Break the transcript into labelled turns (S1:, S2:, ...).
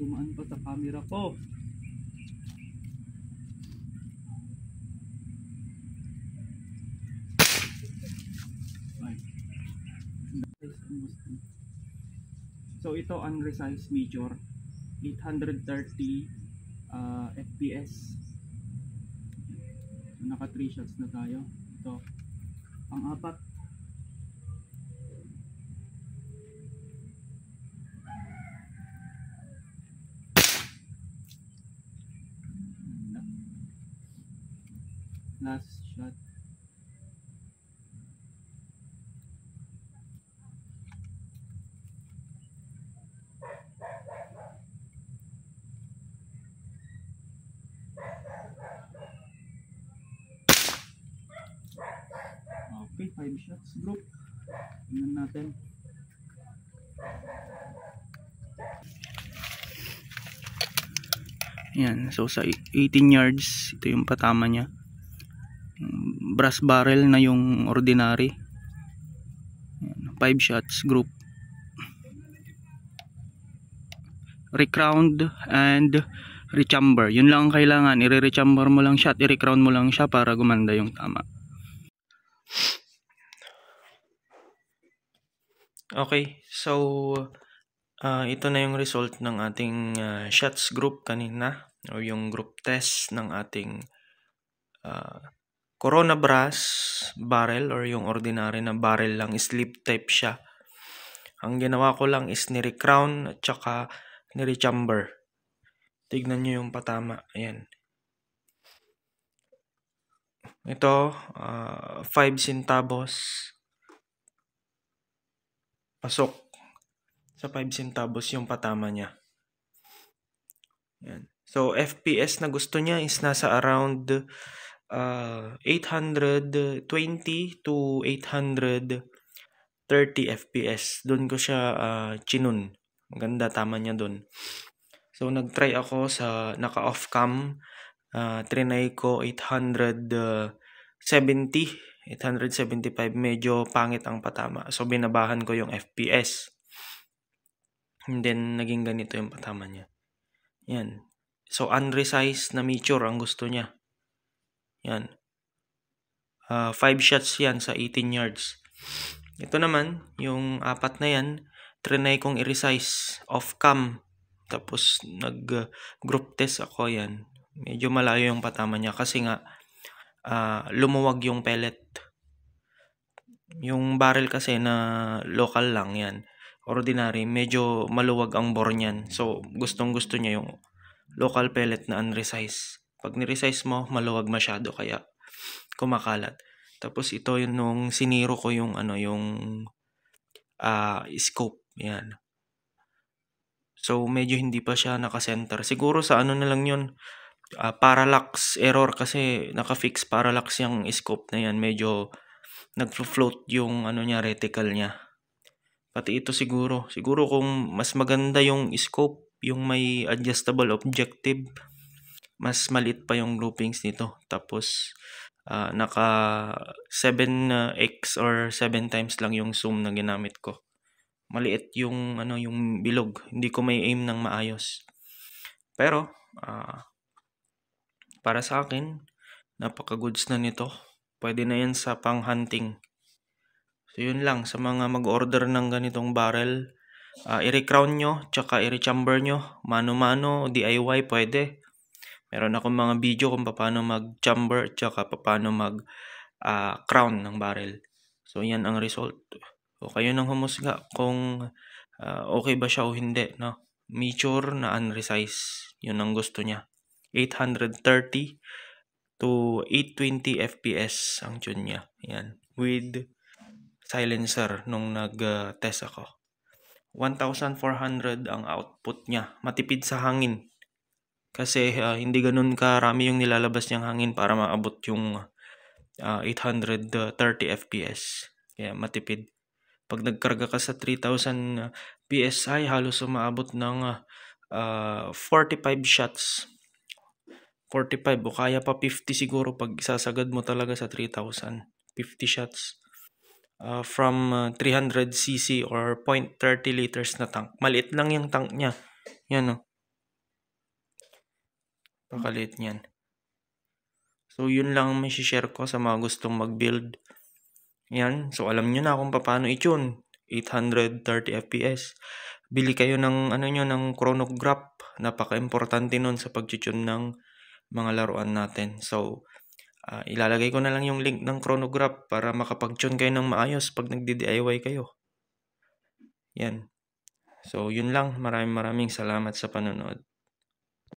S1: Dumaan pa sa camera ko. So ito unresized major 830 fps. So, naka 3 shots na tayo. Ito ang apat. Last shot. Okay, 5 shots group. Tingnan natin. Yan, so sa 18 yards, ito yung patama niya. Brass barrel na yung ordinary. 5 shots group. Recrowned and rechamber. Yun lang ang kailangan. I-rechamber mo lang siya at i-recrown mo lang siya para gumanda yung tama. Okay, so ito na yung result ng ating shots group kanina, o yung group test ng ating Corona brass barrel, or yung ordinary na barrel lang, sleeve type siya. Ang ginawa ko lang is ni-recrown at saka ni-rechamber. Tignan nyo yung patama. Ayan. Ito 5 centavos pasok sa 5 centavos yung patama niya. Yan. So FPS na gusto niya is nasa around 820 to 830 FPS. Doon ko siya chinun. Maganda tama niya doon. So nagtry ako sa naka-off cam. Trinay ko 875, medyo pangit ang patama. So binabahan ko yung FPS. And then naging ganito yung patama niya. Yan. So unresized na mature ang gusto niya. Yan. 5 shots yan sa 18 yards. Ito naman, yung apat na yan, trinay kong i-resize off cam. Tapos nag-group test ako yan. Medyo malayo yung patama niya kasi nga lumuwag yung pellet. Yung barrel kasi na local lang yan, ordinary, medyo maluwag ang bore niyan. So gustong gusto niya yung local pellet na unresize. Pag ni-resize mo, maluwag masyado kaya kumakalat. Tapos ito yung nung siniro ko yung scope. Yan. So medyo hindi pa siya naka-center. Siguro sa na lang yun, parallax error kasi naka-fix parallax yung scope na yan. Medyo nag-float yung niya, reticle niya. Pati ito siguro kung mas maganda yung scope, yung may adjustable objective, mas maliit pa yung groupings nito. Tapos naka 7x or 7 times lang yung zoom na ginamit ko. Maliit yung yung bilog. Hindi ko may aim ng maayos. Pero para sa akin, napaka-goods na nito. Pwede na yan sa pang-hunting. So yun lang, sa mga mag-order ng ganitong barrel, i-recrown nyo, tsaka i-rechamber nyo, mano-mano, DIY pwede. Meron akong mga video kung paano mag-chamber, tsaka paano mag-crown ng barrel. So yan ang result. So kayo nang humusga kung okay ba siya o hindi, no? Mature na unresized, yun ang gusto niya. 830 to 820 FPS ang tune niya. Yan. With silencer nung nag-test ako. 1,400 ang output niya. Matipid sa hangin. Kasi hindi ganun karami yung nilalabas niyang hangin para maabot yung 830 FPS. Kaya matipid. Pag nagkarga ka sa 3,000 PSI, halos umaabot ng 45 shots. 45 o kaya pa 50 siguro pag sasagad mo talaga sa 3,000. 50 shots. From 300cc or 0.30 liters na tank. Maliit lang yung tank niya. Yan o. Pakaliit niyan. So, yun lang may share ko sa mga gustong mag-build. Yan. So, alam nyo na kung paano i-tune. 830 FPS. Bili kayo ng, ng chronograph. Napaka-importante nun sa pag-tune ng mga laruan natin. So, ilalagay ko na lang yung link ng chronograph para makapag-tune kayo ng maayos pag nagdi-DIY kayo. Yan. So, yun lang. Maraming salamat sa panonood.